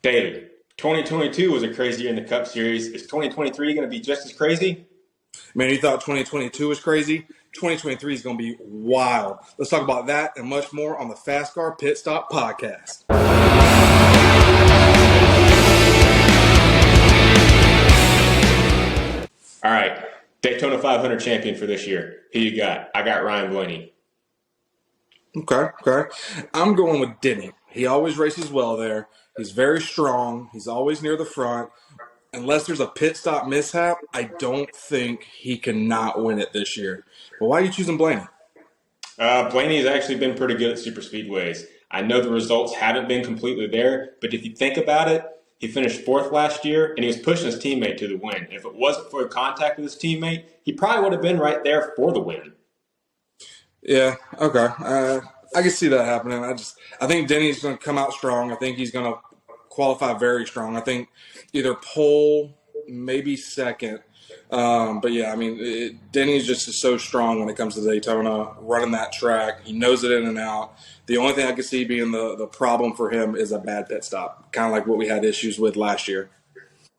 David, 2022 was a crazy year in the Cup Series. Is 2023 going to be just as crazy? Man, you thought 2022 was crazy? 2023 is going to be wild. Let's talk about that and much more on the Fascar Pitstop Podcast. All right, Daytona 500 champion for this year. Who you got? I got Ryan Blaney. Okay. I'm going with Denny. He always races well there. He's very strong. He's always near the front. Unless there's a pit stop mishap, I don't think he can not win it this year. But why are you choosing Blaney? Blaney has actually been pretty good at super speedways. I know the results haven't been completely there, but if you think about it, he finished fourth last year, and he was pushing his teammate to the win. If it wasn't for the contact with his teammate, he probably would have been right there for the win. Yeah, okay. I can see that happening. I think Denny's going to come out strong. I think he's going to qualify very strong. I think either pole, maybe second. But yeah, I mean, Denny's just is so strong when it comes to Daytona, running that track. He knows it in and out. The only thing I can see being the problem for him is a bad pit stop, kind of like what we had issues with last year.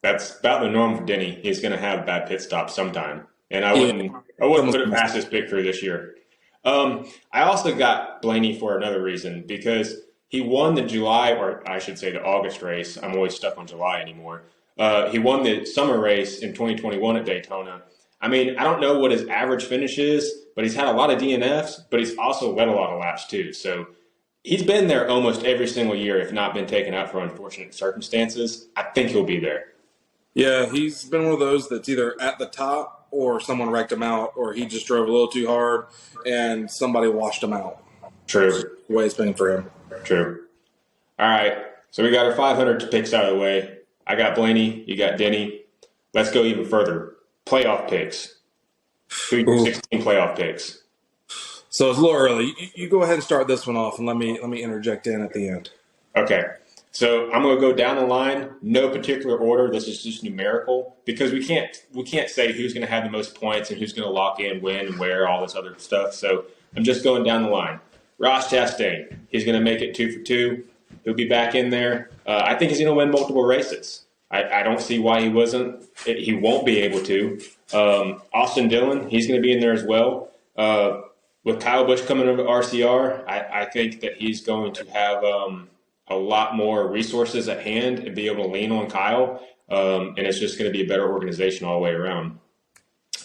That's about the norm for Denny. He's going to have bad pit stops sometime, and I wouldn't put it past his pick for this year. I also got Blaney for another reason because he won the July, or I should say the August race. I'm always stuck on July anymore. He won the summer race in 2021 at Daytona. I mean, I don't know what his average finish is, but he's had a lot of DNFs, but he's also led a lot of laps too. So he's been there almost every single year, if not been taken out for unfortunate circumstances. I think he'll be there. Yeah, he's been one of those that's either at the top or someone wrecked him out or he just drove a little too hard and somebody washed him out. True. That's the way it's been for him. True. All right, so we got our 500 picks out of the way. I got Blaney, you got Denny. Let's go even further. Playoff picks. 16 playoff picks. So it's a little early. You go ahead and start this one off, and let me interject in at the end. Okay. So I'm going to go down the line. No particular order. This is just numerical because we can't say who's going to have the most points and who's going to lock in, win, and where, all this other stuff. So I'm just going down the line. Ross Chastain. He's going to make it 2 for 2. He'll be back in there. I think he's going to win multiple races. I don't see why he won't be able to. Austin Dillon, he's going to be in there as well. With Kyle Busch coming over to RCR, I think that he's going to have a lot more resources at hand and be able to lean on Kyle. And it's just going to be a better organization all the way around.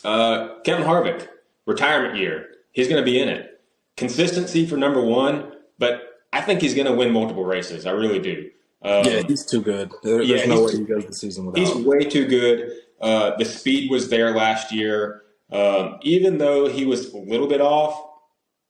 Kevin Harvick, retirement year. He's going to be in it. Consistency for number one, but I think he's going to win multiple races. I really do. Yeah, he's too good. There's no way he goes the season without. He's way too good. The speed was there last year. Even though he was a little bit off,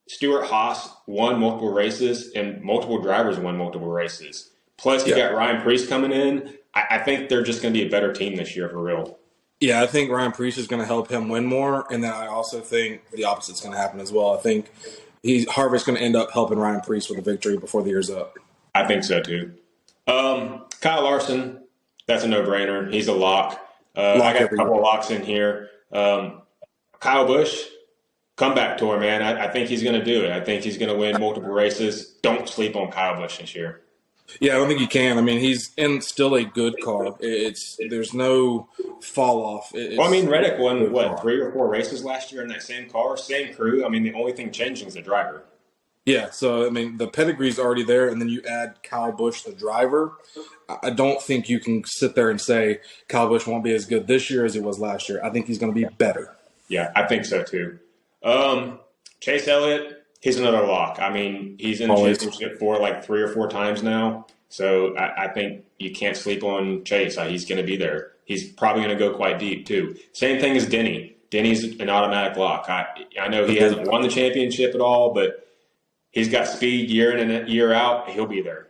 Stewart-Haas won multiple races and multiple drivers won multiple races. Plus, you got Ryan Preece coming in. I think they're just going to be a better team this year for real. Yeah, I think Ryan Preece is going to help him win more, and then I also think the opposite's going to happen as well. I think Harvick's going to end up helping Ryan Preece with a victory before the year's up. I think so too. Kyle Larson, that's a no-brainer. He's a lock. I got a couple of locks in here. Kyle Busch, comeback tour, man. I think he's going to do it. I think he's going to win multiple races. Don't sleep on Kyle Busch this year. Yeah, I don't think you can. I mean, he's in still a good car. There's no fall off. Reddick won, 3 or 4 races last year in that same car, same crew. I mean, the only thing changing is the driver. Yeah, so, I mean, the pedigree's already there, and then you add Kyle Busch, the driver. I don't think you can sit there and say Kyle Busch won't be as good this year as he was last year. I think he's going to be better. Yeah, I think so too. Chase Elliott, he's another lock. I mean, he's in the championship for 3 or 4 times now. So I think you can't sleep on Chase. He's going to be there. He's probably going to go quite deep too. Same thing as Denny. Denny's an automatic lock. I know he hasn't won the championship at all, but he's got speed year in and year out. He'll be there.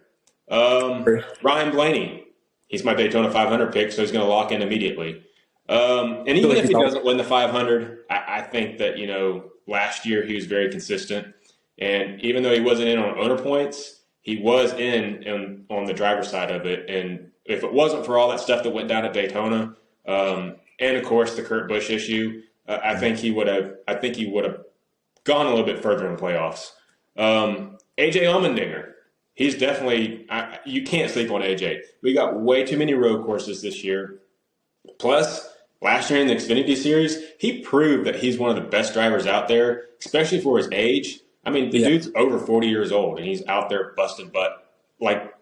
Ryan Blaney, he's my Daytona 500 pick, so he's going to lock in immediately. And even if he doesn't win the 500, I think that, last year he was very consistent. And even though he wasn't in on owner points, he was in on the driver's side of it. And if it wasn't for all that stuff that went down at Daytona, and of course the Kurt Busch issue, I think he would have gone a little bit further in playoffs. AJ Allmendinger, he's definitely you can't sleep on AJ. We got way too many road courses this year. Plus, last year in the Xfinity Series, he proved that he's one of the best drivers out there, especially for his age. I mean, the dude's over 40 years old, and he's out there busting butt. Like,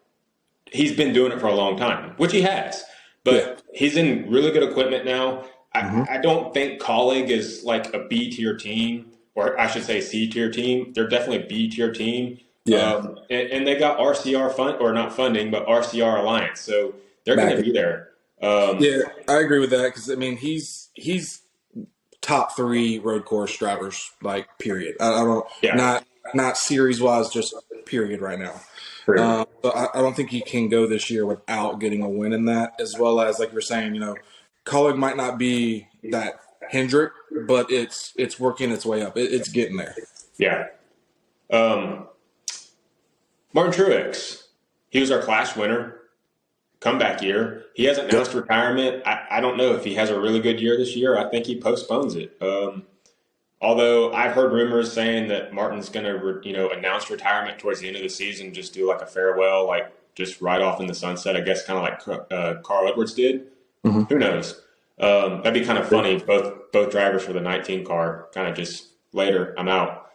he's been doing it for a long time, which he has. But he's in really good equipment now. I don't think Colleague is like a B-tier team, or I should say C-tier team. They're definitely a B-tier team. Yeah. And they got RCR funding, but RCR Alliance. So they're going to be there. Yeah, I agree with that because, I mean, he's top 3 road course drivers, like, period. I don't not series wise, just period right now. But I don't think he can go this year without getting a win in that, as well as, like you're saying, Colleague might not be that Hendrick, but it's working its way up. It's getting there. Yeah. Martin Truex, he was our Clash winner, comeback year. He hasn't announced retirement. I don't know if he has a really good year this year. I think he postpones it. Although I've heard rumors saying that Martin's going to, announce retirement towards the end of the season, just do like a farewell, like just ride off in the sunset, I guess, kind of like Carl Edwards did. Who knows? That'd be kind of funny. Both drivers for the 19 car kind of just later, I'm out.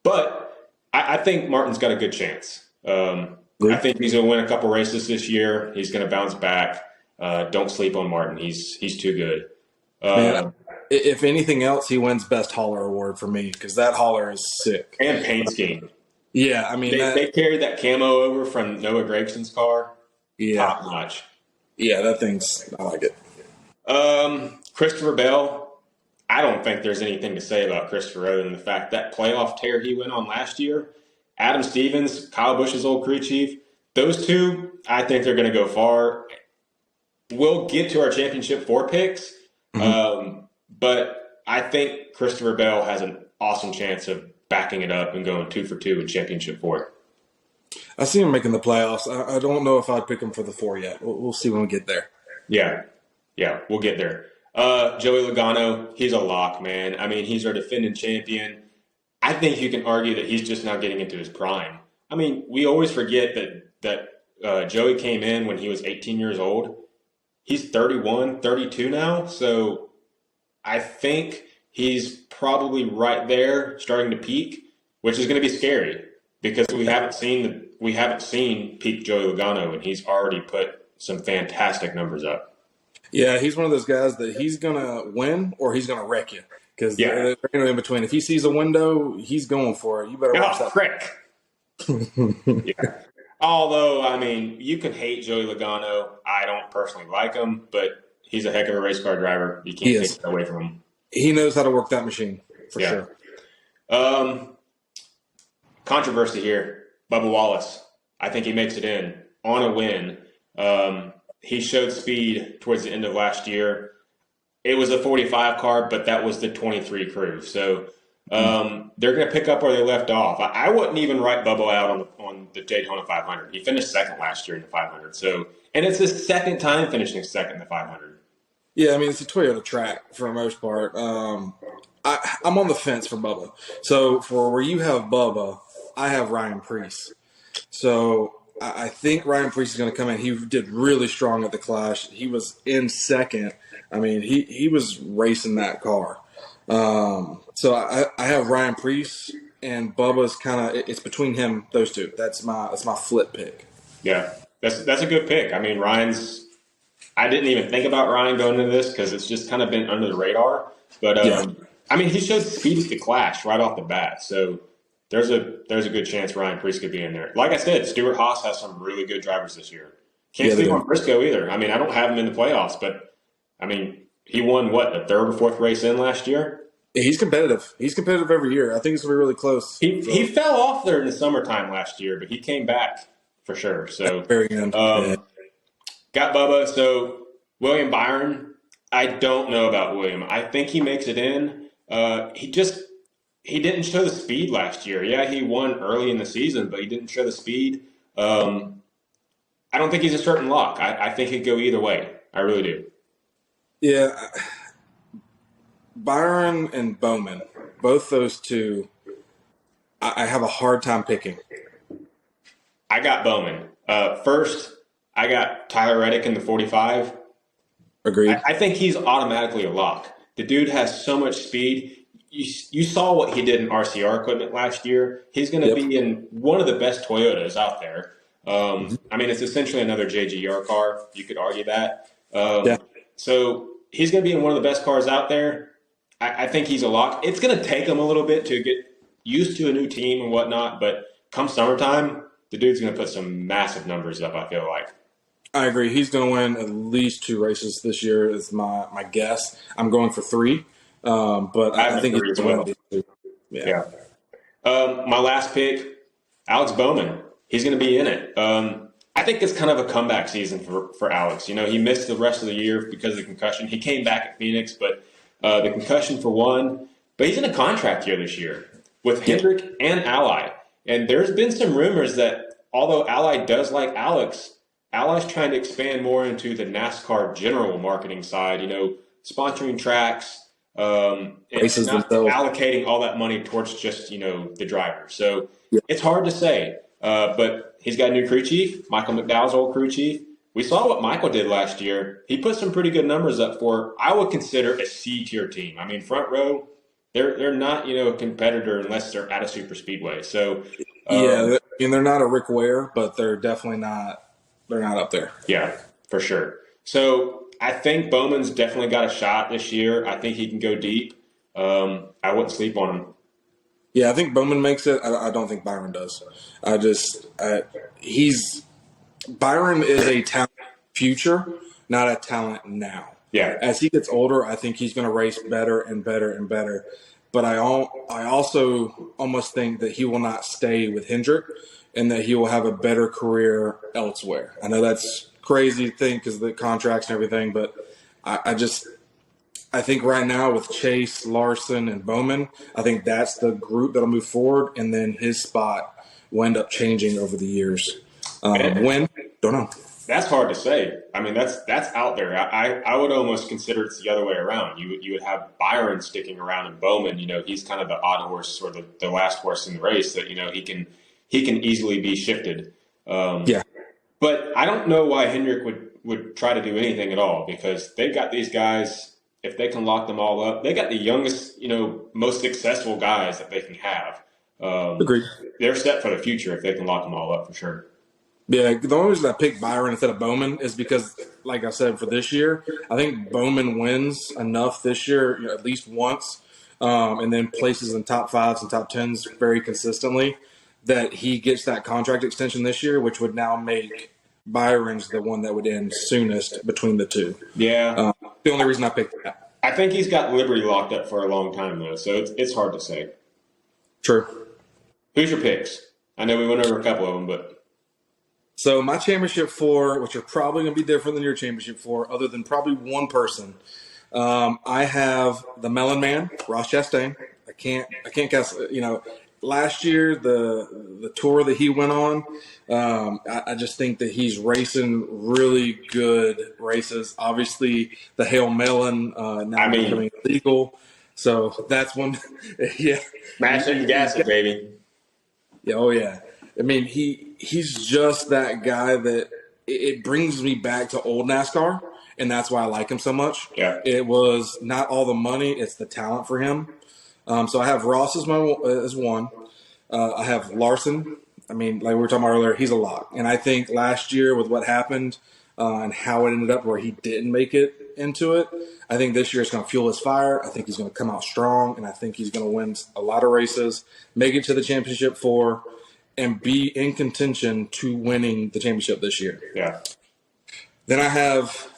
But I think Martin's got a good chance. I think he's going to win a couple races this year. He's going to bounce back. Don't sleep on Martin. He's too good. Man, if anything else, he wins Best Hauler award for me because that hauler is sick. And paint scheme. Yeah, I mean they carried that camo over from Noah Gragson's car. Yeah, top notch. Yeah, that thing's, I like it. Christopher Bell. I don't think there's anything to say about Christopher other than the fact that playoff tear he went on last year. Adam Stevens, Kyle Busch's old crew chief. Those two, I think they're going to go far. We'll get to our championship 4 picks. But I think Christopher Bell has an awesome chance of backing it up and going 2 for 2 in championship 4. I see him making the playoffs. I don't know if I'd pick him for the 4 yet. We'll see when we get there. Yeah, we'll get there. Joey Logano, he's a lock, man. I mean, he's our defending champion. I think you can argue that he's just now getting into his prime. I mean, we always forget that Joey came in when he was 18 years old. He's 31, 32 now, so I think he's probably right there starting to peak, which is going to be scary because we haven't seen peak Joey Logano, and he's already put some fantastic numbers up. Yeah, he's one of those guys that he's going to win or he's going to wreck you because they're in between. If he sees a window, he's going for it. You better watch that. Frick. Yeah. Although, I mean, you can hate Joey Logano. I don't personally like him, but he's a heck of a race car driver. You can't take that away from him. He knows how to work that machine, for sure. Controversy here. Bubba Wallace. I think he makes it in on a win. He showed speed towards the end of last year. It was a 45 car, but that was the 23 crew. So they're going to pick up where they left off. I wouldn't even write Bubba out on the Daytona 500. He finished second last year in the 500. So, and it's his second time finishing second in the 500. Yeah, I mean, it's a Toyota track for the most part. I'm on the fence for Bubba. So for where you have Bubba, I have Ryan Preece. So I think Ryan Preece is going to come in. He did really strong at the Clash. He was in second. I mean, he was racing that car. So I have Ryan Preece, and Bubba's kind of – it's between those two. That's my flip pick. Yeah, that's a good pick. I mean, Ryan's – I didn't even think about Ryan going into this because it's just kind of been under the radar. But, I mean, he showed speed at the Clash right off the bat. So there's a good chance Ryan Preece could be in there. Like I said, Stuart Haas has some really good drivers this year. Can't sleep on Briscoe either. I mean, I don't have him in the playoffs, but, I mean, he won, the third or fourth race in last year? He's competitive. He's competitive every year. I think it's going to be really close. He fell off there in the summertime last year, but he came back for sure. So very end. Got Bubba. So William Byron, I don't know about William. I think he makes it in. He didn't show the speed last year. Yeah, he won early in the season, but he didn't show the speed. I don't think he's a certain lock. I think he'd go either way. I really do. Yeah. Byron and Bowman, both those two, I have a hard time picking. I got Bowman. First, I got Tyler Reddick in the 45. Agreed. I think he's automatically a lock. The dude has so much speed. You saw what he did in RCR equipment last year. He's going to be in one of the best Toyotas out there. I mean, it's essentially another JGR car. You could argue that. So he's going to be in one of the best cars out there. I think he's a lock. It's going to take him a little bit to get used to a new team and whatnot, but come summertime, the dude's going to put some massive numbers up, I feel like. I agree. He's going to win at least 2 races this year is my guess. I'm going for 3, but I think he's going to win these 2. Yeah. My last pick, Alex Bowman. He's going to be in it. I think it's kind of a comeback season for Alex. You know, he missed the rest of the year because of the concussion. He came back at Phoenix, but the concussion for one. But he's in a contract year this year with Hendrick and Ally. And there's been some rumors that although Ally does like Alex, Ally's trying to expand more into the NASCAR general marketing side, you know, sponsoring tracks, and not allocating all that money towards just, you know, the driver. So it's hard to say. But he's got a new crew chief, Michael McDowell's old crew chief. We saw what Michael did last year. He put some pretty good numbers up for, I would consider, a C-tier team. I mean, front row, they're not, you know, a competitor unless they're at a super speedway. So I mean, they're not a Rick Ware, but they're definitely not. They're not up there. Yeah, for sure. So I think Bowman's definitely got a shot this year. I think he can go deep. I wouldn't sleep on him. Yeah, I think Bowman makes it. I don't think Byron does. Byron is a talent future, not a talent now. Yeah. As he gets older, I think he's going to race better and better and better. But I also almost think that he will not stay with Hendrick and that he will have a better career elsewhere. I know that's crazy to think because of the contracts and everything, but I think right now with Chase, Larson, and Bowman, I think that's the group that'll move forward, and then his spot will end up changing over the years. When? Don't know. That's hard to say. I mean, that's out there. I would almost consider it's the other way around. You would have Byron sticking around and Bowman, you know, he's kind of the odd horse or the last horse in the race that, you know, he can easily be shifted. But I don't know why Hendrick would try to do anything at all because they've got these guys, if they can lock them all up, they got the youngest, you know, most successful guys that they can have. Agreed. They're set for the future if they can lock them all up for sure. Yeah, the only reason I picked Byron instead of Bowman is because, like I said, for this year, I think Bowman wins enough this year, you know, at least once, and then places in top 5s and top 10s very consistently, that he gets that contract extension this year, which would now make Byron's the one that would end soonest between the two. Yeah. The only reason I picked that. I think he's got Liberty locked up for a long time, though, so it's hard to say. True. Who's your picks? I know we went over a couple of them, but... So my championship 4, which are probably going to be different than your championship 4, other than probably one person, I have the Melon Man, Ross Chastain. I can't guess. You know, last year the tour that he went on, I just think that he's racing really good races. Obviously, the Hail Melon now becoming illegal, so that's one. Yeah, mashing and gassing, baby. Yeah, oh yeah. I mean, he's just that guy that it brings me back to old NASCAR, and that's why I like him so much. Yeah. It was not all the money; it's the talent for him. So I have Ross as one. I have Larson. I mean, like we were talking about earlier, he's a lock. And I think last year with what happened and how it ended up where he didn't make it into it, I think this year it's going to fuel his fire. I think he's going to come out strong, and I think he's going to win a lot of races, make it to the championship 4, and be in contention to winning the championship this year. Yeah. Then I have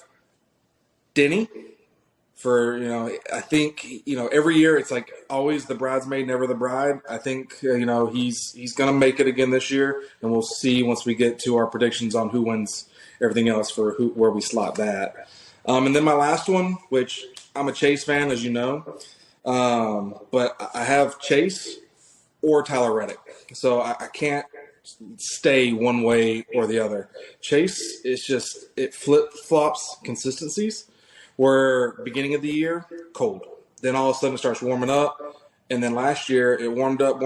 Denny. For, you know, I think, you know, every year it's like always the bridesmaid, never the bride. I think, you know, he's going to make it again this year, and we'll see once we get to our predictions on who wins everything else for where we slot that. And then my last one, which I'm a Chase fan, as you know, but I have Chase or Tyler Reddick. So I can't stay one way or the other. Chase, it flip-flops consistencies. Where beginning of the year, cold. Then all of a sudden it starts warming up. And then last year it warmed up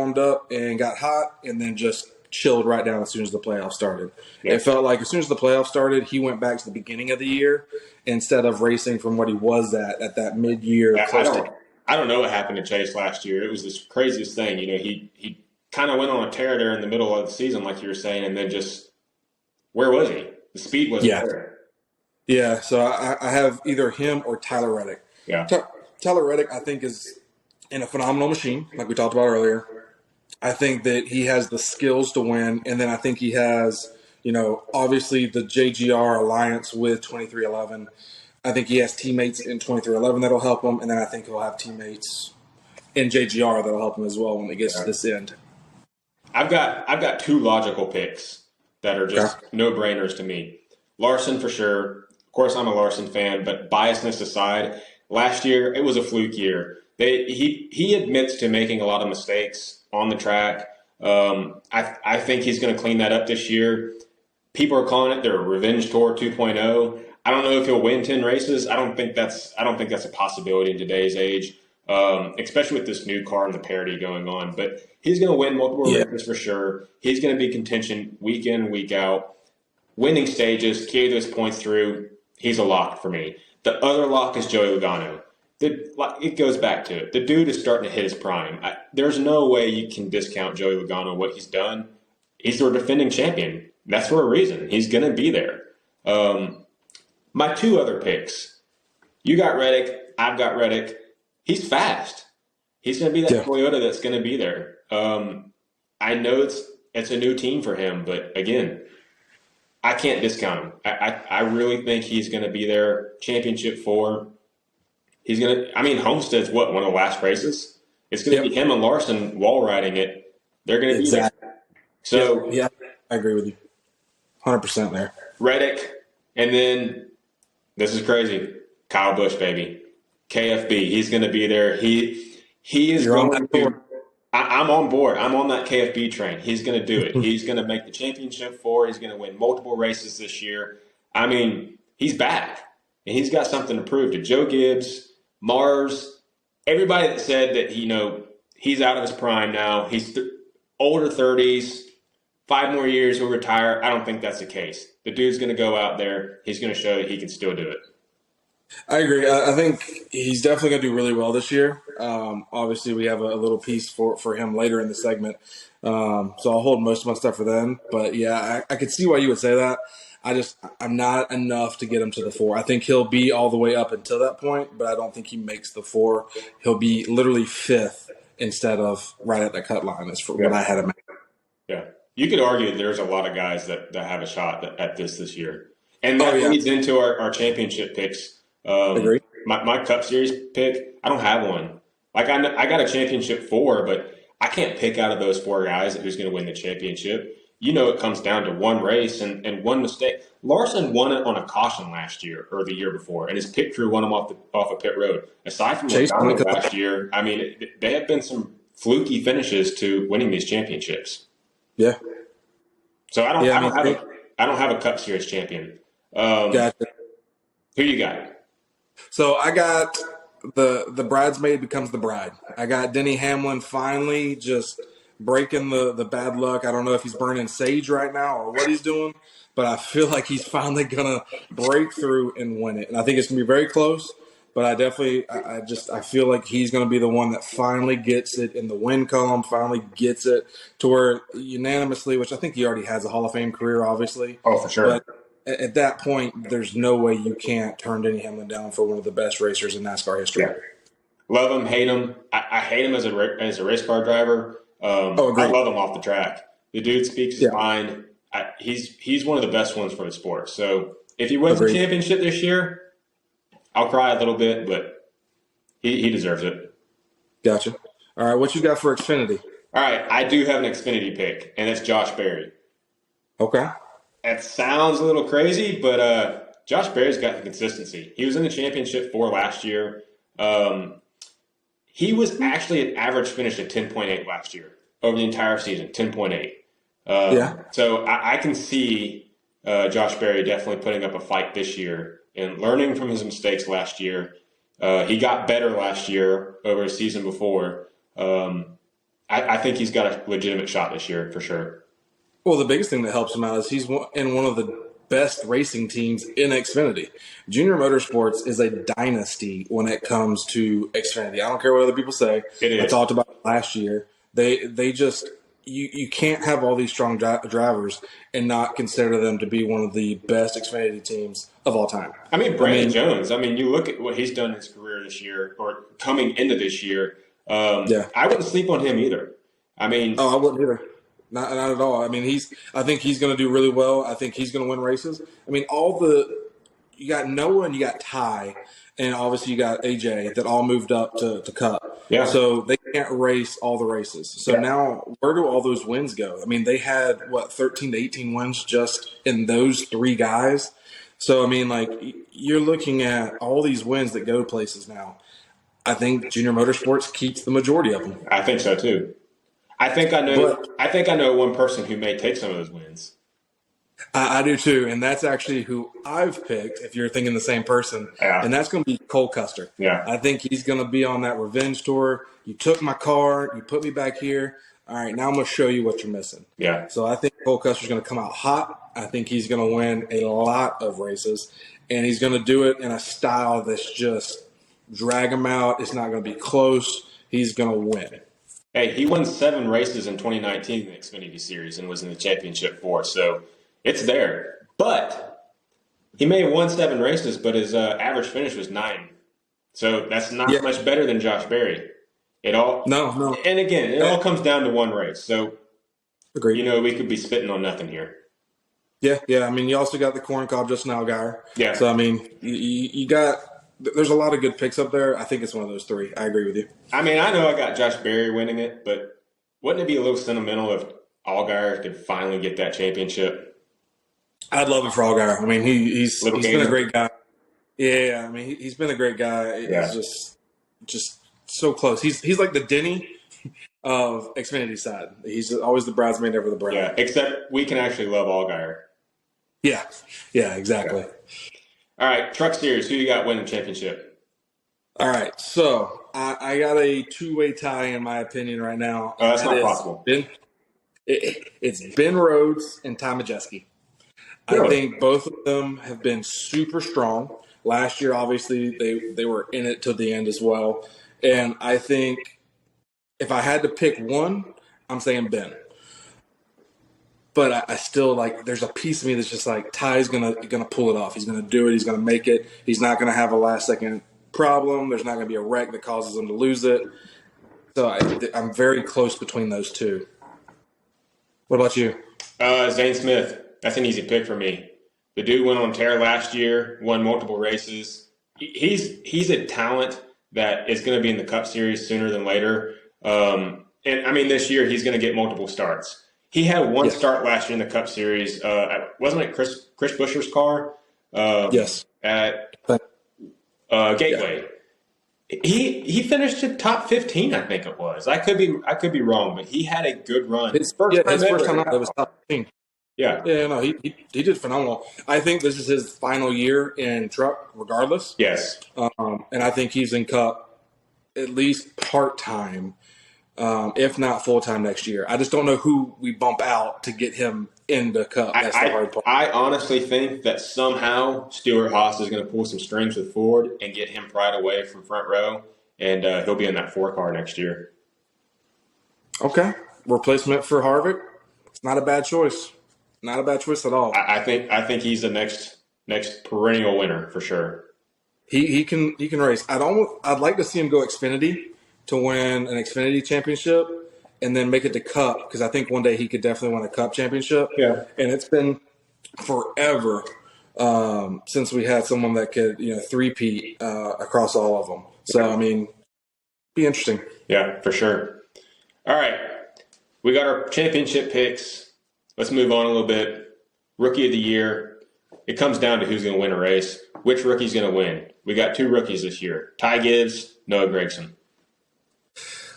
and got hot and then just chilled right down as soon as the playoffs started. Yeah. It felt like as soon as the playoffs started, he went back to the beginning of the year instead of racing from what he was at that mid-year. I don't know what happened to Chase last year. It was this craziest thing. He kind of went on a tear there in the middle of the season, like you were saying, and then just where was he? The speed wasn't there. Yeah, so I have either him or Tyler Reddick. Yeah. Tyler Reddick, I think, is in a phenomenal machine, like we talked about earlier. I think that he has the skills to win, and then I think he has, obviously the JGR alliance with 2311. I think he has teammates in 2311 that'll help him, and then I think he'll have teammates in JGR that'll help him as well when it gets to this end. I've got two logical picks that are just no-brainers to me. Larson for sure. Of course, I'm a Larson fan, but biasness aside, last year it was a fluke year. He admits to making a lot of mistakes on the track. I think he's going to clean that up this year. People are calling it their revenge tour 2.0. I don't know if he'll win 10 races. I don't think that's a possibility in today's age, especially with this new car and the parity going on. But he's going to win multiple races for sure. He's going to be contention week in, week out, winning stages, carry those points through. He's a lock for me. The other lock is Joey Logano. It goes back to it. The dude is starting to hit his prime. There's no way you can discount Joey Logano, what he's done. He's our defending champion. That's for a reason. He's going to be there. My two other picks, you got Reddick, I've got Reddick. He's fast. He's going to be that Toyota that's going to be there. I know it's a new team for him, but again, I can't discount him. I really think he's going to be there. Championship 4. He's going to – Homestead's one of the last races? It's going to be him and Larson wall riding it. They're going to be there. So yeah, I agree with you. 100% there. Reddick, and then this is crazy. Kyle Busch, baby. KFB. He's going to be there. He is going to – I'm on board. I'm on that KFB train. He's going to do it. He's going to make the championship 4. He's going to win multiple races this year. He's back, and he's got something to prove to Joe Gibbs, Mars, everybody that said that, he's out of his prime now. He's older 30s, 5 more years, he'll retire. I don't think that's the case. The dude's going to go out there. He's going to show that he can still do it. I agree. I think he's definitely going to do really well this year. Obviously, we have a little piece for him later in the segment. So I'll hold most of my stuff for then. But, yeah, I could see why you would say that. I'm not enough to get him to the 4. I think he'll be all the way up until that point, but I don't think he makes the 4. He'll be literally 5th instead of right at the cut line. That's for what I had him at. Yeah. You could argue that there's a lot of guys that have a shot at this year. And that leads into our championship picks. Agree. My Cup Series pick, I don't have one. I got a championship 4, but I can't pick out of those 4 guys who's going to win the championship. It comes down to one race and one mistake. Larson won it on a caution last year or the year before, and his pit crew won him off a pit road. Aside from Logano last year, they have been some fluky finishes to winning these championships. Yeah. So I don't have a Cup Series champion. Gotcha. Who you got? So I got the bridesmaid becomes the bride. I got Denny Hamlin finally just breaking the bad luck. I don't know if he's burning sage right now or what he's doing, but I feel like he's finally going to break through and win it. And I think it's going to be very close, but I feel like he's going to be the one that finally gets it in the win column, finally gets it to where unanimously, which I think he already has a Hall of Fame career, obviously. Oh, for sure. But at that point, there's no way you can't turn Denny Hamlin down for one of the best racers in NASCAR history. Yeah. Love him, hate him. I hate him as a race car driver. I love him off the track. The dude speaks his mind. He's one of the best ones for the sport. So if he wins the championship this year, I'll cry a little bit, but he deserves it. Gotcha. All right, what you got for Xfinity? All right, I do have an Xfinity pick, and it's Josh Berry. Okay. That sounds a little crazy, but Josh Berry's got the consistency. He was in the championship 4 last year. He was actually an average finish of 10.8 last year over the entire season, 10.8. So I can see Josh Berry definitely putting up a fight this year and learning from his mistakes last year. He got better last year over a season before. I think he's got a legitimate shot this year for sure. Well, the biggest thing that helps him out is he's in one of the best racing teams in Xfinity. Junior Motorsports is a dynasty when it comes to Xfinity. I don't care what other people say. It is. I talked about it last year. They just you can't have all these strong drivers and not consider them to be one of the best Xfinity teams of all time. I mean, Brandon Jones. I mean, you look at what he's done in his career this year, or coming into this year. I wouldn't sleep on him either. I mean, I wouldn't either. Not at all. I mean, I think he's going to do really well. I think he's going to win races. I mean, you got Noah and you got Ty, and obviously you got AJ that all moved up to Cup. Yeah. So they can't race all the races. So now where do all those wins go? I mean, they had 13 to 18 wins just in those three guys. So I mean, like, you're looking at all these wins that go places now. I think Junior Motorsports keeps the majority of them. I think so too. I think I know one person who may take some of those wins. I do too, and that's actually who I've picked, if you're thinking the same person, and that's going to be Cole Custer. Yeah. I think he's going to be on that revenge tour. You took my car, you put me back here. All right, now I'm going to show you what you're missing. Yeah. So I think Cole Custer's going to come out hot. I think he's going to win a lot of races, and he's going to do it in a style that's just drag him out. It's not going to be close. He's going to win. Hey, he won 7 races in 2019 in the Xfinity Series and was in the championship 4, so it's there. But he may have won 7 races, but his average finish was 9. So that's not much better than Josh Berry. No. And again, it all comes down to one race. So, agreed. We could be spitting on nothing here. Yeah. I mean, you also got the corn cob just now, Guyer. Yeah. So, I mean, you got – there's a lot of good picks up there. I think it's one of those 3. I agree with you. I mean, I know I got Josh Berry winning it, but wouldn't it be a little sentimental if Allgaier could finally get that championship? I'd love it for Allgaier. I mean, he's been a great guy. Yeah, I mean, he's been a great guy. He's just so close. He's like the Denny of Xfinity side. He's always the bridesmaid over the bride. Yeah, except we can actually love Allgaier. Yeah, exactly. Okay. All right, Truck Series, who you got winning championship? All right, so I got a 2-way tie in my opinion right now. That's not possible. It's Ben Rhodes and Ty Majeski. Really? I think both of them have been super strong. Last year, obviously, they were in it to the end as well. And I think if I had to pick one, I'm saying Ben. But I still, like, there's a piece of me that's just like, Ty's gonna pull it off. He's gonna do it. He's gonna make it. He's not gonna have a last second problem. There's not gonna be a wreck that causes him to lose it. So I'm very close between those two. What about you? Zane Smith. That's an easy pick for me. The dude went on tear last year, won multiple races. He's a talent that is going to be in the Cup Series sooner than later. And I mean, this year he's going to get multiple starts. He had one start last year in the Cup Series. Wasn't it Chris Buescher's car? Yes. At Gateway. Yeah. He finished in top 15, I think it was. I could be wrong, but he had a good run. His first time out, it was top 15. Yeah. Yeah, no, he did phenomenal. I think this is his final year in truck, regardless. Yes. And I think he's in Cup at least part-time, if not full-time next year. I just don't know who we bump out to get him into Cup. That's the hard part. I honestly think that somehow Stuart Haas is going to pull some strings with Ford and get him pried away from front row, and he'll be in that 4 car next year. Okay. Replacement for Harvick. It's not a bad choice. Not a bad choice at all. I think he's the next perennial winner for sure. He can race. I'd like to see him go Xfinity to win an Xfinity championship and then make it to Cup, because I think one day he could definitely win a Cup championship. Yeah. And it's been forever since we had someone that could three-peat across all of them. So I mean, be interesting. Yeah, for sure. All right, we got our championship picks. Let's move on a little bit. Rookie of the year. It comes down to who's going to win a race. Which rookie's going to win? We got 2 rookies this year. Ty Gibbs, Noah Gragson.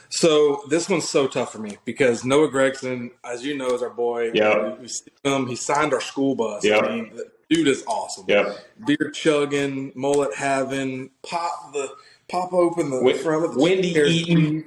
So this one's so tough for me because Noah Gragson, as you know, is our boy. Yeah. We see him. He signed our school bus. Yep. I mean, the dude is awesome. Yep. Beer chugging, mullet having, pop open the front of the windy chairs. eating.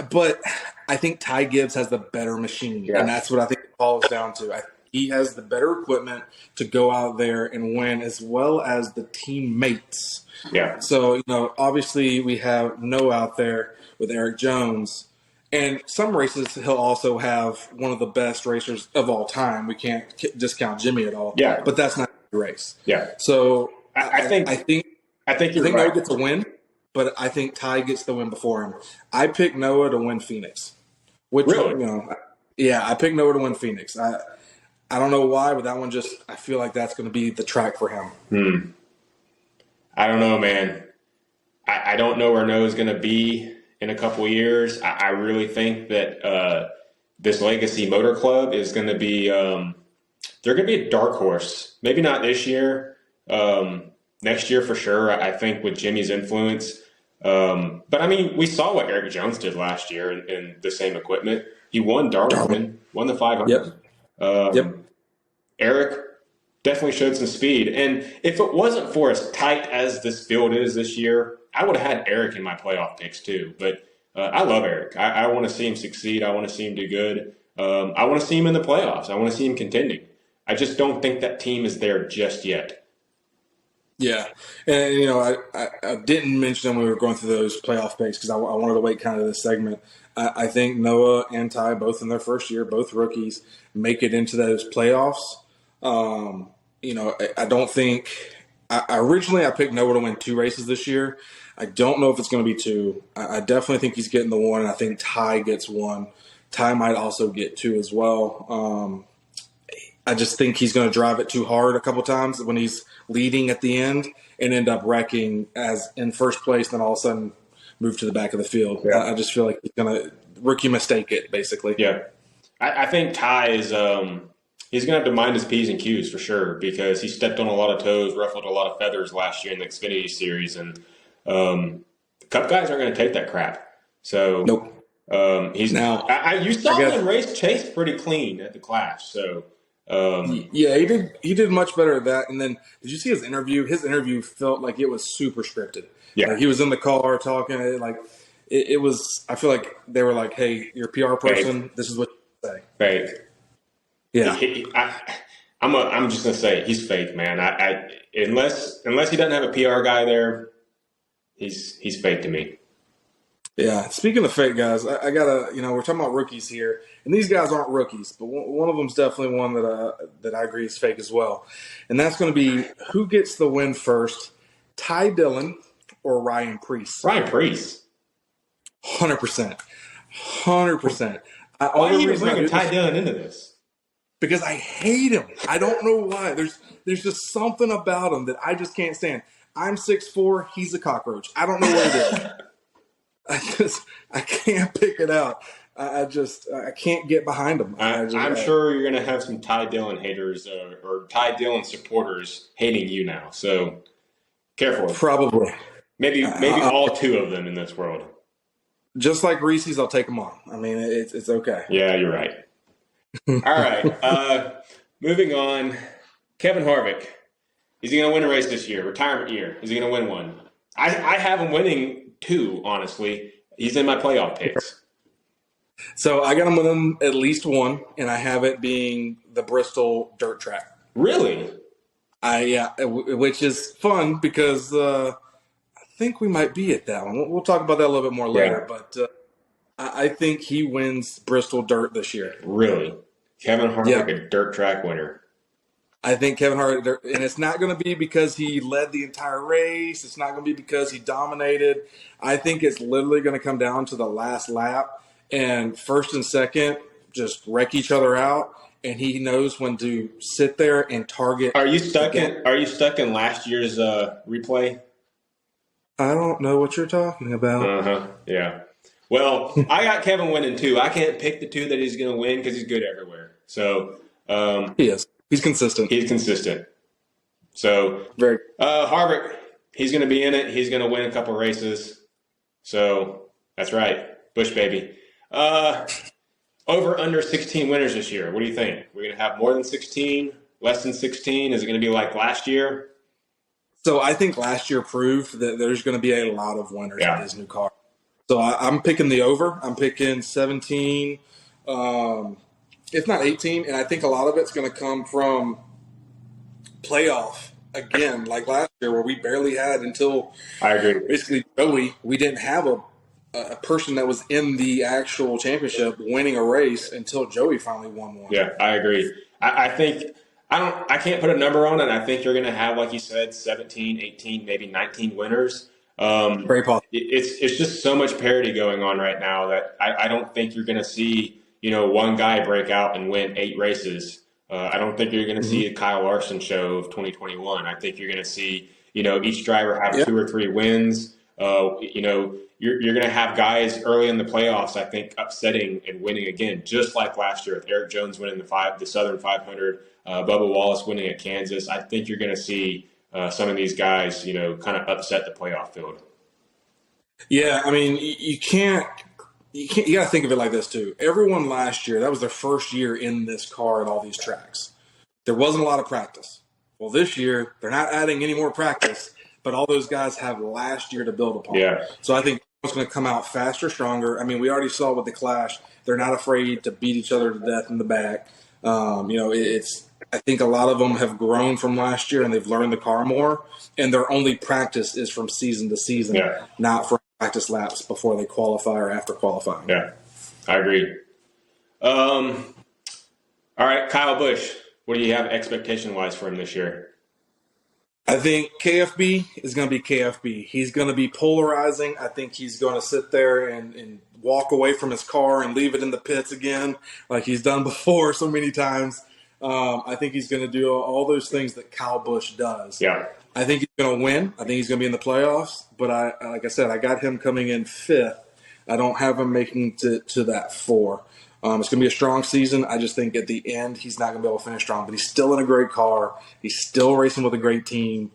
But I think Ty Gibbs has the better machine, and that's what I think it boils down to. He has the better equipment to go out there and win, as well as the teammates. Yeah. So, obviously we have Noah out there with Eric Jones, and some races he'll also have one of the best racers of all time. We can't discount Jimmy at all. Yeah. But that's not a race. Yeah. So I think you're right. Noah gets a win, but I think Ty gets the win before him. I picked Noah to win Phoenix. Which, really? I picked Noah to win Phoenix. I don't know why, but that one I feel like that's going to be the track for him. I don't know, man. I don't know where Noah's going to be in a couple of years. I really think that this Legacy Motor Club is going to be they're going to be a dark horse. Maybe not this year. Next year for sure, I think, with Jimmy's influence. But, I mean, we saw what Eric Jones did last year in the same equipment. He won Darwin, won the 500. Yep. Eric definitely showed some speed. And if it wasn't for as tight as this field is this year, I would have had Eric in my playoff picks too. But I love Eric. I want to see him succeed. I want to see him do good. I want to see him in the playoffs. I want to see him contending. I just don't think that team is there just yet. Yeah. And, I didn't mention them when we were going through those playoff picks because I wanted to wait kind of this segment. I think Noah and Ty, both in their first year, both rookies, make it into those playoffs. I don't think originally I picked Noah to win 2 races this year. I don't know if it's going to be 2. I definitely think he's getting the 1, and I think Ty gets 1. Ty might also get 2 as well. I just think he's going to drive it too hard a couple times when he's leading at the end and end up wrecking as in first place, then all of a sudden move to the back of the field. Yeah. I just feel like he's going to rookie mistake it, basically. Yeah. I think Ty is he's going to have to mind his P's and Q's for sure because he stepped on a lot of toes, ruffled a lot of feathers last year in the Xfinity Series, and the Cup guys aren't going to take that crap. So nope. He's now. You saw him race Chase pretty clean at the Clash, so. Yeah, he did much better at that. And then did you see his interview? His interview felt like it was super scripted. Yeah, like he was in the car talking. Like it was. I feel like they were like, "Hey, you're a PR person. Fake. This is what you say." Fake. Yeah, I'm just gonna say he's fake, man. Unless he doesn't have a PR guy there, he's fake to me. Yeah. Speaking of fake guys, I gotta, we're talking about rookies here, and these guys aren't rookies, but one of them's definitely one that I agree is fake as well, and that's going to be who gets the win first, Ty Dillon or Ryan Preece. Ryan Preece, 100%. Why are you even bringing Ty Dillon into this? Because I hate him. I don't know why. There's just something about him that I just can't stand. I'm 6'4", he's a cockroach. I don't know what it is. I can't pick it out. I can't get behind him. I'm sure you're going to have some Ty Dillon haters or Ty Dillon supporters hating you now. So careful. Probably. Maybe all 2 of them in this world. Just like Reese's, I'll take them on. I mean, it's okay. Yeah, you're right. All right. Moving on. Kevin Harvick. Is he going to win a race this year? Retirement year. Is he going to win one? I have him winning 2, honestly. He's in my playoff picks. So I got him winning at least 1, and I have it being the Bristol dirt track. Really? Yeah, which is fun because I think we might be at that one. We'll talk about that a little bit more later, but I think he wins Bristol dirt this year. Really? Kevin Harvick, a dirt track winner. I think Kevin Harvick, and it's not going to be because he led the entire race. It's not going to be because he dominated. I think it's literally going to come down to the last lap, and first and second just wreck each other out, and he knows when to sit there and target. Are you stuck in last year's replay? I don't know what you're talking about. Yeah. Well, I got Kevin winning 2. I can't pick the 2 that he's going to win because he's good everywhere. So he is. He's consistent. So, very. Harvick, he's going to be in it. He's going to win a couple races. So, that's right. Busch, baby. Over under 16 winners this year. What do you think? We're going to have more than 16, less than 16? Is it going to be like last year? So, I think last year proved that there's going to be a lot of winners in his new car. So I'm picking the over. I'm picking 17, if not 18. And I think a lot of it's going to come from playoff again, like last year, where we barely had until I agree. basically Joey. We didn't have a person that was in the actual championship winning a race until Joey finally won one. Yeah, I agree. I think I can't put a number on it. I think you're going to have, like you said, 17, 18, maybe 19 winners. Very possible. It's just so much parity going on right now that I don't think you're going to see, one guy break out and win 8 races. I don't think you're going to see a Kyle Larson show of 2021. I think you're going to see, each driver have 2 or 3 wins. You're going to have guys early in the playoffs, I think, upsetting and winning again, just like last year with Eric Jones winning the Southern 500, Bubba Wallace winning at Kansas. I think you're going to see some of these guys, kind of upset the playoff field. Yeah, I mean, you got to think of it like this too. Everyone last year, that was their first year in this car at all these tracks. There wasn't a lot of practice. Well, this year, they're not adding any more practice, but all those guys have last year to build upon. Yeah. So I think it's going to come out faster, stronger. I mean, we already saw with the Clash, they're not afraid to beat each other to death in the back. I think a lot of them have grown from last year and they've learned the car more, and their only practice is from season to season, not from practice laps before they qualify or after qualifying. Yeah, I agree. All right, Kyle Busch, what do you have expectation-wise for him this year? I think KFB is going to be KFB. He's going to be polarizing. I think he's going to sit there and walk away from his car and leave it in the pits again like he's done before so many times. I think he's going to do all those things that Kyle Busch does. Yeah. I think he's going to win. I think he's going to be in the playoffs. But like I said, I got him coming in 5th. I don't have him making to that 4. It's going to be a strong season. I just think at the end he's not going to be able to finish strong. But he's still in a great car. He's still racing with a great team.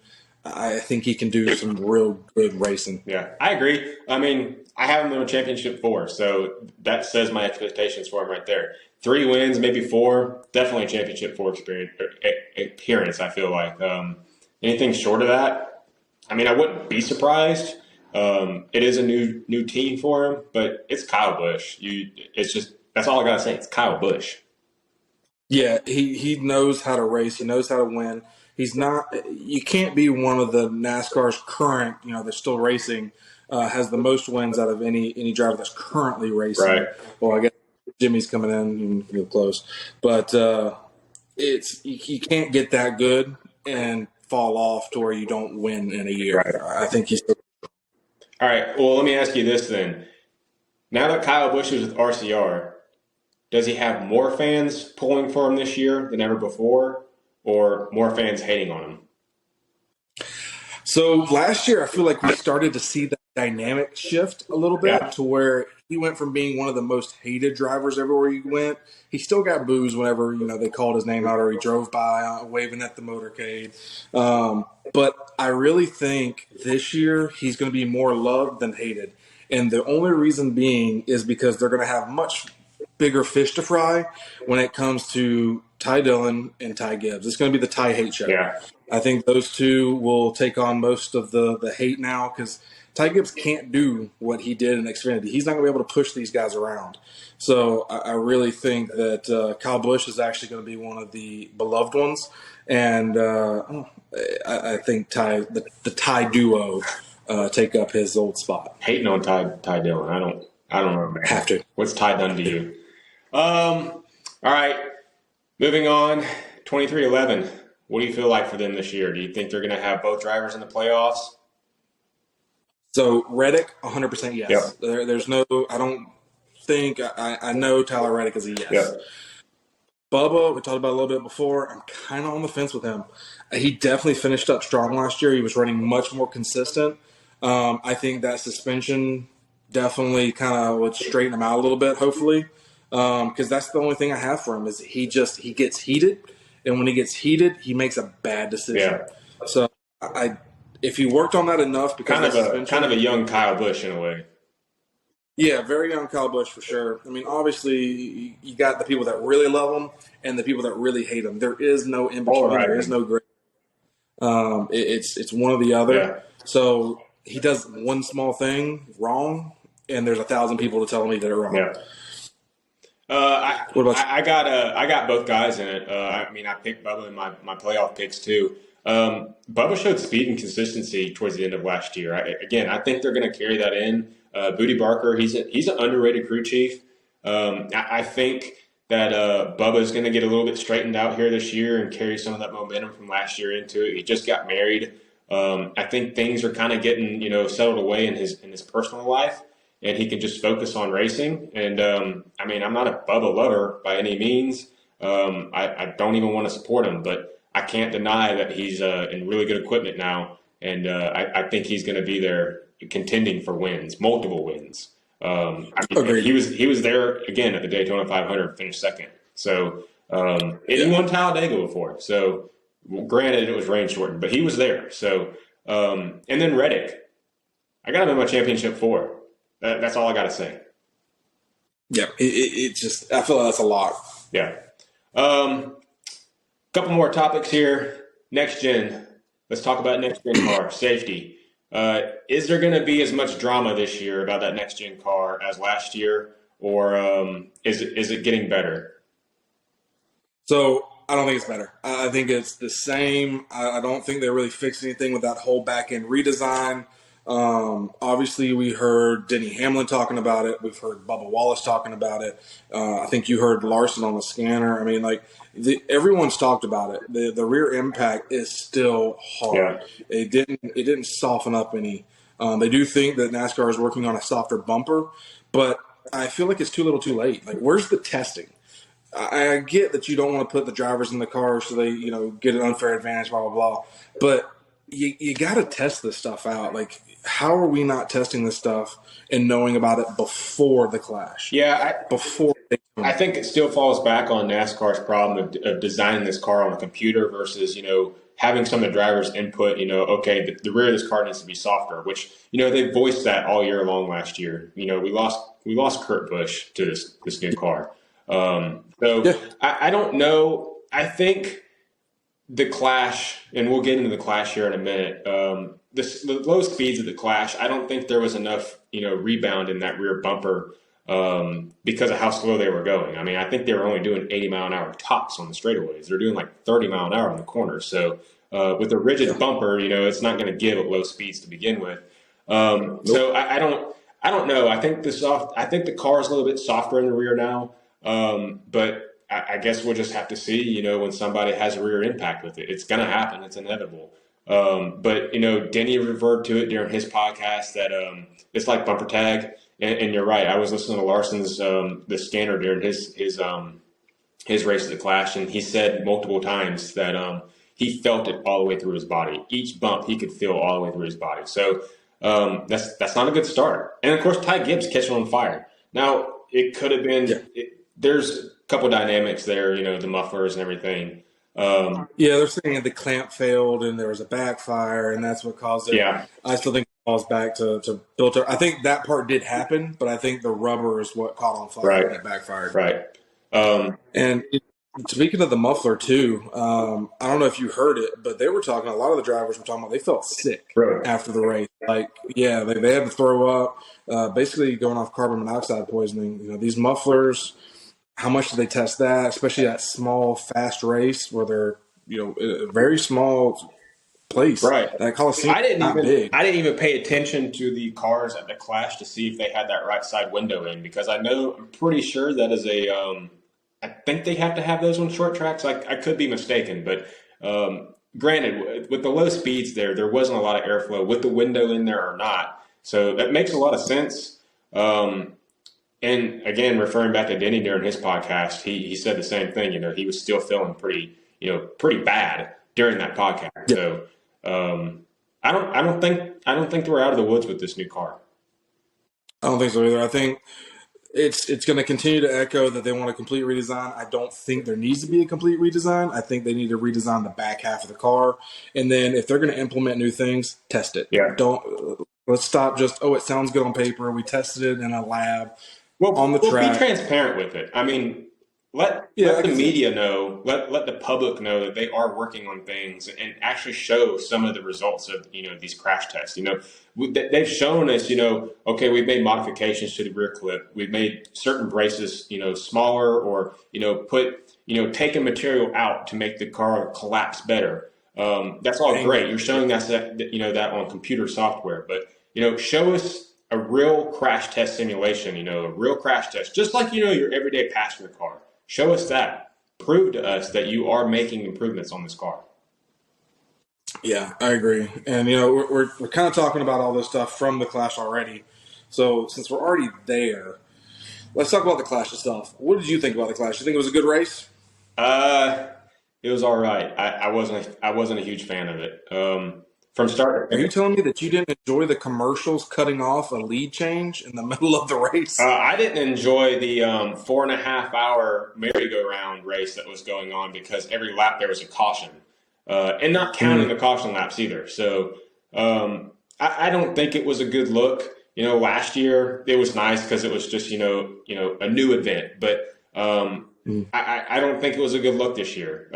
I think he can do some real good racing. Yeah, I agree. I mean, I have him in a championship 4, so that says my expectations for him right there. 3 wins, maybe 4, definitely a championship 4 appearance, I feel like. Anything short of that, I mean, I wouldn't be surprised. It is a new team for him, but it's Kyle Busch. That's all I got to say. It's Kyle Busch. Yeah, he knows how to race. He knows how to win. He's not – you can't be one of the NASCAR's current, that's still racing, has the most wins out of any driver that's currently racing. Right. Well, I guess Jimmy's coming in and close. But you can't get that good and fall off to where you don't win in a year. Right. I think he's – All right, well, let me ask you this then. Now that Kyle Busch is with RCR, does he have more fans pulling for him this year than ever before, or more fans hating on him? So last year, I feel like we started to see that dynamic shift a little bit to where he went from being one of the most hated drivers everywhere he went. He still got boos whenever, they called his name out or he drove by waving at the motorcade. But I really think this year he's going to be more loved than hated. And the only reason being is because they're going to have much bigger fish to fry when it comes to Ty Dillon and Ty Gibbs. It's going to be the Ty hate show. Yeah. I think those two will take on most of the hate now because Ty Gibbs can't do what he did in Xfinity. He's not going to be able to push these guys around. So I really think that Kyle Busch is actually going to be one of the beloved ones. And I think the Ty duo take up his old spot. Hating on Ty Dillon. I don't know, man. Have to. What's Ty done to you? All right. Moving on. 23-11. What do you feel like for them this year? Do you think they're going to have both drivers in the playoffs? So Reddick, 100% yes. Yep. There's no – I don't think – I know Tyler Reddick is a yes. Yep. Bubba, we talked about a little bit before. I'm kind of on the fence with him. He definitely finished up strong last year. He was running much more consistent. I think that suspension definitely kind of would straighten him out a little bit, hopefully, because that's the only thing I have for him is he gets heated, and when he gets heated, he makes a bad decision. Yeah. So if he worked on that enough, because kind of a young Kyle Busch in a way. Yeah, very young Kyle Busch for sure. I mean, obviously, you got the people that really love him and the people that really hate him. There is no in between. Right. There is no gray. It's one or the other. Yeah. So he does one small thing wrong, and there's 1,000 people to tell me they're wrong. Yeah. I got both guys in it. I picked Bubba in my playoff picks too. Bubba showed speed and consistency towards the end of last year. I think they're going to carry that in. Booty Barker, he's an underrated crew chief. I think that Bubba is going to get a little bit straightened out here this year and carry some of that momentum from last year into it. He just got married. I think things are kind of getting settled away in his personal life, and he can just focus on racing. And I'm not a Bubba lover by any means. I don't even want to support him, but I can't deny that he's in really good equipment now, and I think he's going to be there contending for wins, multiple wins. He was there again at the Daytona 500, finished second. So he won Talladega before. So granted, it was rain shortened, but he was there. So and then Reddick, I got him in my championship 4. That's all I got to say. Yeah, it just I feel like that's a lot. Yeah. Couple more topics here. Next gen. Let's talk about next gen car safety. Is there going to be as much drama this year about that next gen car as last year, or is it getting better? So I don't think it's better. I think it's the same. I don't think they really fixed anything with that whole back end redesign. Obviously, we heard Denny Hamlin talking about it. We've heard Bubba Wallace talking about it. I think you heard Larson on the scanner. I mean, everyone's talked about it. The rear impact is still hard. Yeah. It didn't soften up any. They do think that NASCAR is working on a softer bumper, but I feel like it's too little, too late. Where's the testing? I get that you don't want to put the drivers in the car so they get an unfair advantage, blah blah blah, but you got to test this stuff out. How are we not testing this stuff and knowing about it before the clash? Yeah, I think it still falls back on NASCAR's problem of designing this car on a computer versus having some of the drivers' input. Okay, the rear of this car needs to be softer, which they voiced that all year long last year. We lost Kurt Busch to this new car. I don't know. I think the clash, and we'll get into the clash here in a minute. The low speeds of the clash, I don't think there was enough, rebound in that rear bumper because of how slow they were going. I think they were only doing 80 mile an hour tops on the straightaways. They're doing 30 mile an hour on the corners. So with a rigid bumper, it's not going to give at low speeds to begin with. Nope. So I don't know. I think the car is a little bit softer in the rear now. But I guess we'll just have to see, when somebody has a rear impact with it. It's going to happen. It's inevitable. But Denny referred to it during his podcast that it's like bumper tag. And you're right. I was listening to Larson's the scanner during his race at the Clash, and he said multiple times that he felt it all the way through his body. Each bump he could feel all the way through his body. So that's not a good start. And of course, Ty Gibbs catching on fire. Now it could have been. Yeah. There's a couple dynamics there, the mufflers and everything. They're saying the clamp failed and there was a backfire, and that's what caused it. Yeah. I still think it falls back to filter. I think that part did happen, but I think the rubber is what caught on fire and it backfired. Right. And speaking of the muffler too, I don't know if you heard it, but they were talking. A lot of the drivers were talking about they felt sick after the race. They had to throw up, basically going off carbon monoxide poisoning. These mufflers. How much do they test that, especially that small, fast race where they're, a very small place. Right. That Coliseum is not big. I didn't even pay attention to the cars at the Clash to see if they had that right side window in, because I'm pretty sure that is I think they have to have those on short tracks. I could be mistaken, but granted, with the low speeds there wasn't a lot of airflow with the window in there or not. So that makes a lot of sense. And again, referring back to Denny during his podcast, he said the same thing. He was still feeling pretty bad during that podcast. Yeah. So I don't think we're out of the woods with this new car. I don't think so either. I think it's going to continue to echo that they want a complete redesign. I don't think there needs to be a complete redesign. I think they need to redesign the back half of the car, and then if they're going to implement new things, test it. Yeah. Let's stop just it sounds good on paper. We tested it in a lab. On the track. Be transparent with it. let the media know, let the public know that they are working on things and actually show some of the results of, these crash tests. They've shown us, okay, we've made modifications to the rear clip. We've made certain braces, smaller, or, taken material out to make the car collapse better. That's all great. You're showing us that on computer software, but, show us a real crash test simulation, a real crash test, just like, your everyday passenger car. Show us that. Prove to us that you are making improvements on this car. Yeah, I agree. And, we're kind of talking about all this stuff from the Clash already. So since we're already there, let's talk about the Clash itself. What did you think about the Clash? You think it was a good race? It was all right. I wasn't a huge fan of it. From start to finish. Are you telling me that you didn't enjoy the commercials cutting off a lead change in the middle of the race? I didn't enjoy the 4.5-hour merry-go-round race that was going on because every lap there was a caution, and not counting the caution laps either. So I don't think it was a good look. Last year it was nice because it was just a new event, but I don't think it was a good look this year.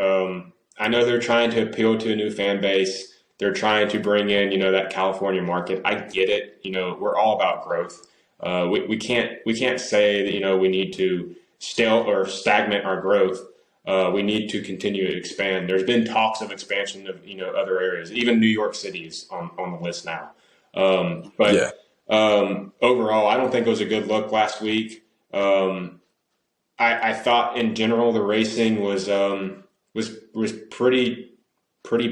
I know they're trying to appeal to a new fan base. They're trying to bring in, that California market. I get it. We're all about growth. We can't say that, we need to stagnate our growth. We need to continue to expand. There's been talks of expansion of, other areas. Even New York City is on the list now. But overall, I don't think it was a good look last week. I thought in general the racing was pretty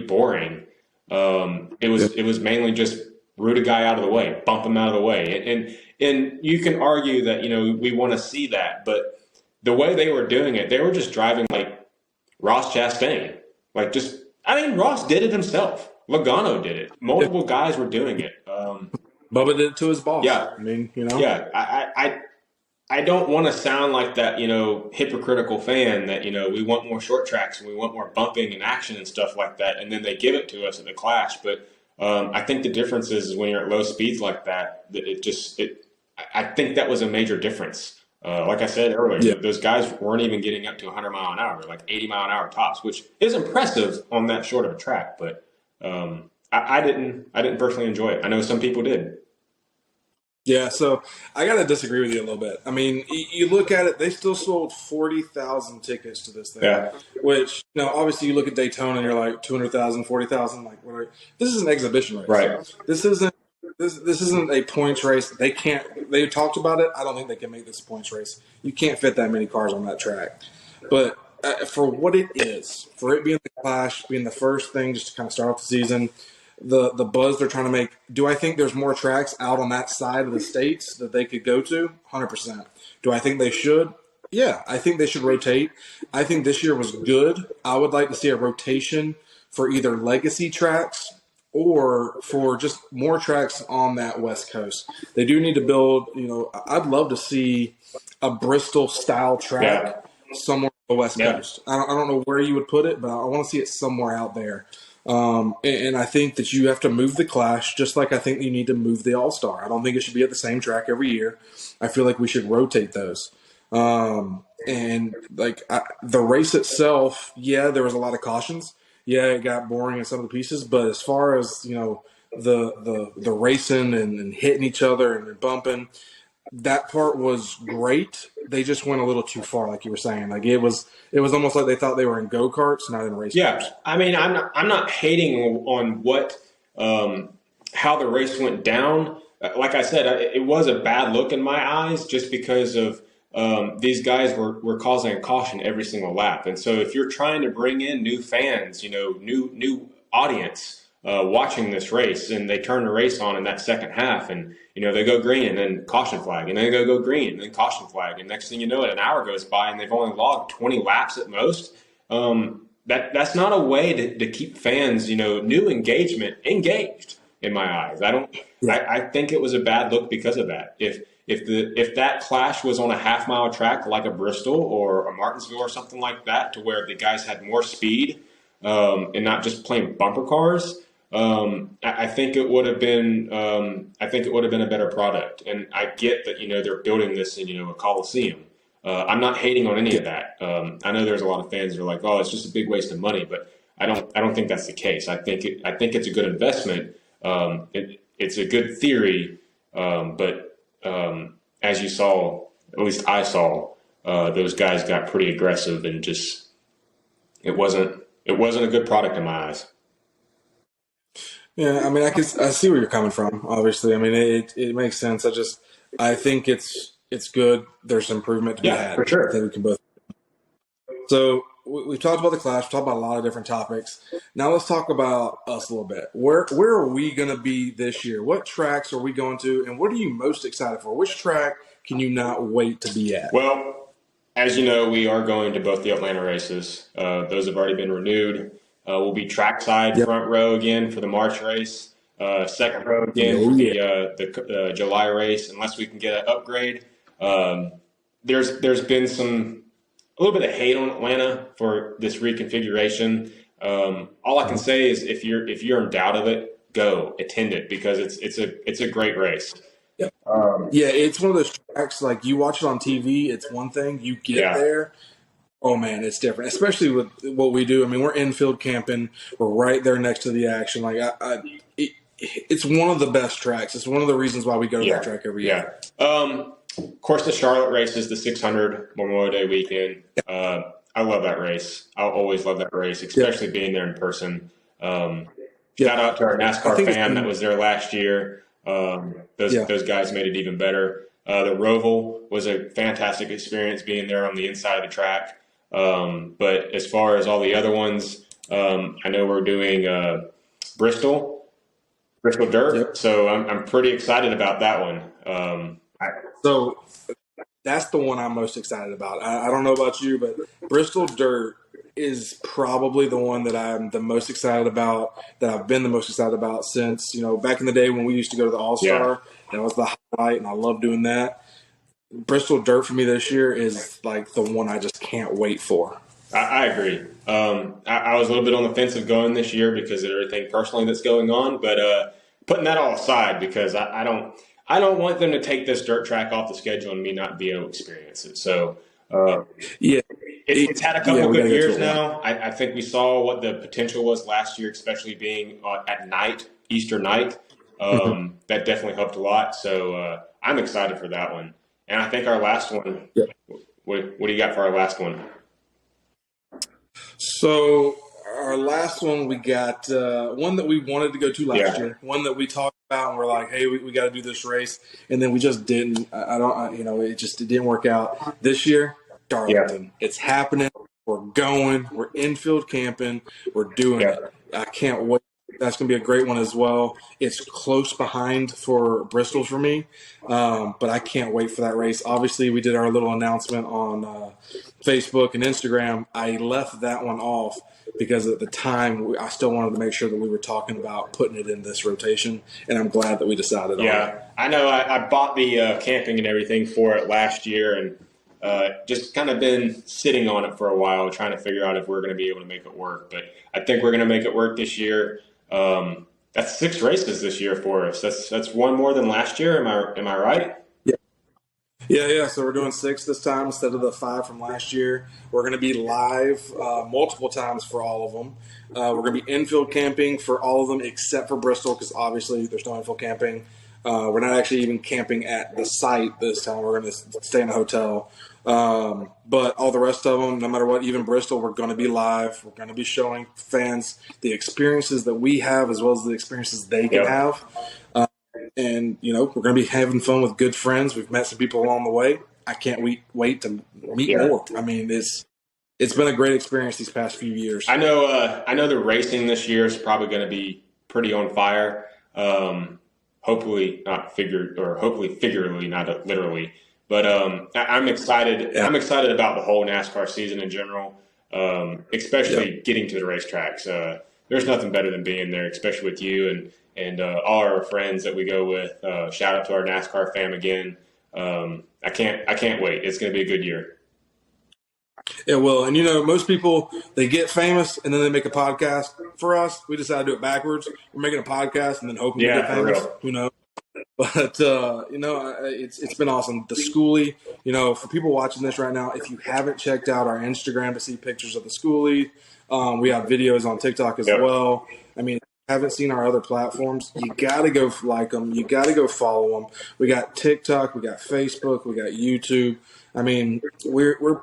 boring. It was mainly just root a guy out of the way, bump him out of the way. And you can argue that, we want to see that, but the way they were doing it, they were just driving like Ross Chastain. Ross did it himself. Logano did it. Multiple guys were doing it. Bubba did it to his boss. Yeah. Yeah. I don't want to sound like that, hypocritical fan that, we want more short tracks and we want more bumping and action and stuff like that. And then they give it to us at the Clash. But I think the difference is when you're at low speeds like that, I think that was a major difference. Like I said earlier, those guys weren't even getting up to 100 mile an hour, like 80 mile an hour tops, which is impressive on that short of a track. But I didn't personally enjoy it. I know some people did. Yeah, so I got to disagree with you a little bit. I mean, you look at it, they still sold 40,000 tickets to this thing, which, obviously you look at Daytona and you're like 200,000, 40,000, like whatever. This is an exhibition race. Right. This isn't a points race. They talked about it. I don't think they can make this a points race. You can't fit that many cars on that track. But for what it is, for it being the Clash, being the first thing just to kind of start off the season, the buzz they're trying to make, do I think there's more tracks out on that side of the states that they could go to? 100%. Do I think they should? Yeah, I think they should rotate. I think this year was good. I would like to see a rotation for either legacy tracks or for just more tracks on that West Coast. They do need to build, I'd love to see a Bristol-style track somewhere on the West Coast. I don't know where you would put it, but I want to see it somewhere out there. And I think that you have to move the Clash just like I think you need to move the All-Star. I don't think it should be at the same track every year. I feel like we should rotate those. And the race itself, there was a lot of cautions. Yeah, it got boring in some of the pieces, but as far as, the racing and hitting each other and bumping, that part was great. They just went a little too far, like you were saying. Like it was almost like they thought they were in go-karts, not in race cars. I mean, I'm not hating on what how the race went down. Like I said, it was a bad look in my eyes just because of these guys were causing a caution every single lap. And so if you're trying to bring in new fans, new audience watching this race, and they turn the race on in that second half, and they go green and then caution flag, and then they go green and then caution flag, and next thing you know, an hour goes by and they've only logged 20 laps at most. That's not a way to keep fans, new engagement engaged in my eyes. I think it was a bad look because of that. If that Clash was on a half-mile track like a Bristol or a Martinsville or something like that, to where the guys had more speed and not just playing bumper cars, I think it would have been a better product. And I get that they're building this in a Coliseum, I'm not hating on any of that. I know there's a lot of fans that are like, "Oh, it's just a big waste of money," but I don't think that's the case. I think it's a good investment. It's a good theory, but as you saw, at least I saw, those guys got pretty aggressive and just it wasn't a good product in my eyes. Yeah, I mean, I see where you're coming from. Obviously, I mean, it makes sense. I think it's good. There's improvement to be had. For sure. I think we can both. So we've talked about the Clash. We've talked about a lot of different topics. Now let's talk about us a little bit. Where are we going to be this year? What tracks are we going to, and what are you most excited for? Which track can you not wait to be at? Well, as you know, we are going to both the Atlanta races. Those have already been renewed. We'll be trackside front row again for the March race. Second row again for the July race, unless we can get an upgrade. There's been a little bit of hate on Atlanta for this reconfiguration. All I can say is if you're in doubt of it, go attend it because it's a great race. Yeah, it's one of those tracks like you watch it on TV. It's one thing. You get there. Oh man, it's different, especially with what we do. I mean, we're infield camping. We're right there next to the action. Like it's one of the best tracks. It's one of the reasons why we go to that track every year. Of course, the Charlotte race is the 600 Memorial Day weekend. I love that race. I'll always love that race, especially being there in person. Shout out to our NASCAR fam that was there last year. Those guys made it even better. The Roval was a fantastic experience being there on the inside of the track. But as far as all the other ones, I know we're doing Bristol Dirt, so I'm pretty excited about that one. So that's the one I'm most excited about. I don't know about you, but Bristol Dirt is probably the one that I'm the most excited about, that I've been the most excited about since, back in the day when we used to go to the All-Star. That was the highlight, and I love doing that. Bristol Dirt for me this year is like the one I just can't wait for. I agree. I was a little bit on the fence of going this year because of everything personally that's going on, but putting that all aside, because I don't want them to take this dirt track off the schedule and me not be able to experience it. So it's had a couple of good years now. I think we saw what the potential was last year, especially being at night, Easter night. That definitely helped a lot. So I'm excited for that one. And I think our last one, what do you got for our last one? So our last one, we got one that we wanted to go to last year, one that we talked about and we're like, hey, we got to do this race. And then we just didn't. It didn't work out. This year, Darlington. It's happening. We're going. We're infield camping. We're doing it. I can't wait. That's going to be a great one as well. It's close behind for Bristol for me, but I can't wait for that race. Obviously, we did our little announcement on Facebook and Instagram. I left that one off because at the time I still wanted to make sure that we were talking about putting it in this rotation, and I'm glad that we decided on it. I know I bought the camping and everything for it last year and just kind of been sitting on it for a while trying to figure out if we're going to be able to make it work. But I think we're going to make it work this year. That's 6 races this year for us. That's one more than last year. Am I right? Yeah. So we're doing 6 this time instead of the 5 from last year. We're going to be live multiple times for all of them. We're going to be infield camping for all of them except for Bristol because obviously there's no infield camping. We're not actually even camping at the site this time. We're going to stay in a hotel. But all the rest of them, no matter what, even Bristol, we're going to be live. We're going to be showing fans the experiences that we have as well as the experiences they can have. And, we're going to be having fun with good friends. We've met some people along the way. I can't wait to meet more. I mean, it's been a great experience these past few years. I know the racing this year is probably going to be pretty on fire. Hopefully figuratively, not literally. But I'm excited. I'm excited about the whole NASCAR season in general, especially getting to the racetracks. There's nothing better than being there, especially with you and all our friends that we go with. Shout out to our NASCAR fam again. I can't wait. It's going to be a good year. It will. And, most people, they get famous and then they make a podcast. For us, we decided to do it backwards. We're making a podcast and then hoping we get famous. Who knows? But it's been awesome. The skoolie, for people watching this right now, if you haven't checked out our Instagram to see pictures of the skoolie, we have videos on TikTok as well. I mean, if you haven't seen our other platforms, you got to go like them. You got to go follow them. We got TikTok, we got Facebook, we got YouTube. I mean, we're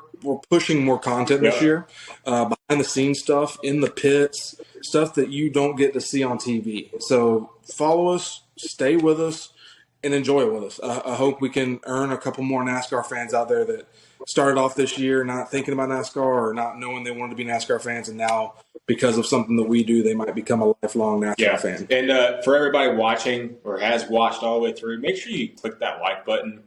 pushing more content this year, behind the scenes stuff, in the pits, stuff that you don't get to see on TV. So follow us, stay with us, and enjoy it with us. I hope we can earn a couple more NASCAR fans out there that started off this year not thinking about NASCAR or not knowing they wanted to be NASCAR fans, and now because of something that we do, they might become a lifelong NASCAR fan. And for everybody watching or has watched all the way through, make sure you click that like button.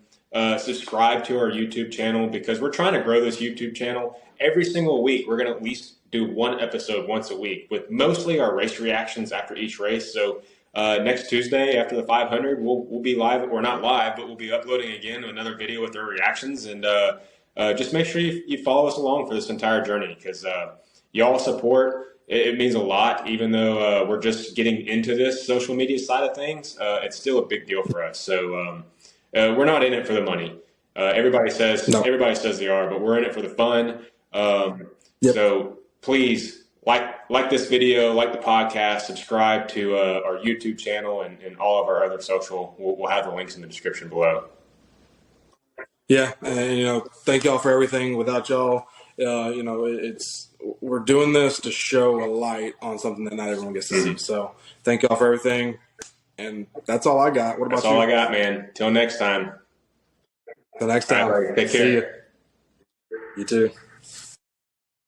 Subscribe to our YouTube channel, because we're trying to grow this YouTube channel. Every single week, we're going to at least do one episode once a week, with mostly our race reactions after each race. So next Tuesday after the 500, we'll be live, or not live, but we'll be uploading again another video with our reactions. And just make sure you follow us along for this entire journey, because y'all support. It means a lot, even though we're just getting into this social media side of things. It's still a big deal for us. So we're not in it for the money. Everybody says they are, but we're in it for the fun. So please like this video, like the podcast, subscribe to our YouTube channel and all of our other social. We'll have the links in the description below. Yeah, and thank y'all for everything. Without y'all, we're doing this to show a light on something that not everyone gets to see. So thank y'all for everything. And that's all I got. What about you? That's all I got, man. Till next time. Till next time. All right, take care. See you. You too.